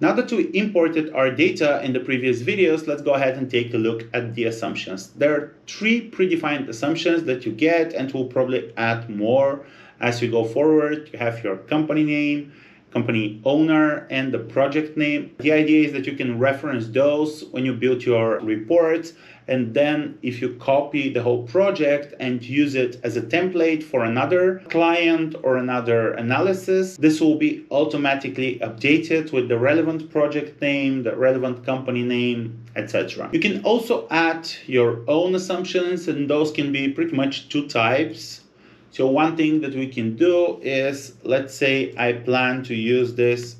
Now that we imported our data in the previous videos, let's go ahead and take a look at the assumptions. There are 3 predefined assumptions that you get, and we'll probably add more as we go forward. You have your company name, company owner, and the project name. The idea is that you can reference those when you build your reports, and then if you copy the whole project and use it as a template for another client or another analysis, this will be automatically updated with the relevant project name, the relevant company name, etc. You can also add your own assumptions, and those can be pretty much 2 types. So one thing that we can do is, let's say I plan to use this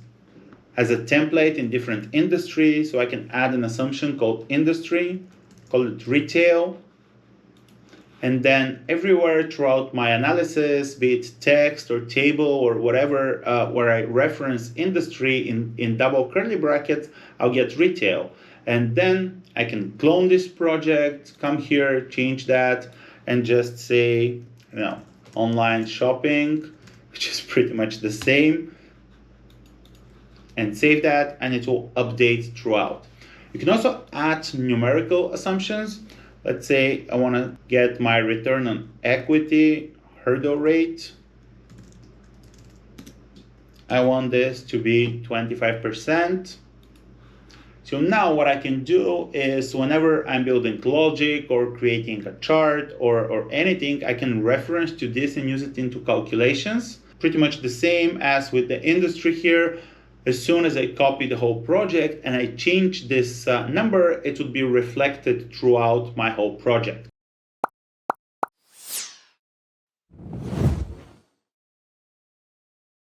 as a template in different industries, so I can add an assumption called industry, call it retail, and then everywhere throughout my analysis, be it text or table or whatever, where I reference industry in double curly brackets, I'll get retail. And then I can clone this project, come here, change that, and just say, online shopping, which is pretty much the same, and save that, and it will update throughout. You can also add numerical assumptions. Let's say I want to get my return on equity hurdle rate. I want this to be 25%. So now what I can do is whenever I'm building logic or creating a chart or anything, I can reference to this and use it into calculations. Pretty much the same as with the industry here. As soon as I copy the whole project and I change this number, it would be reflected throughout my whole project.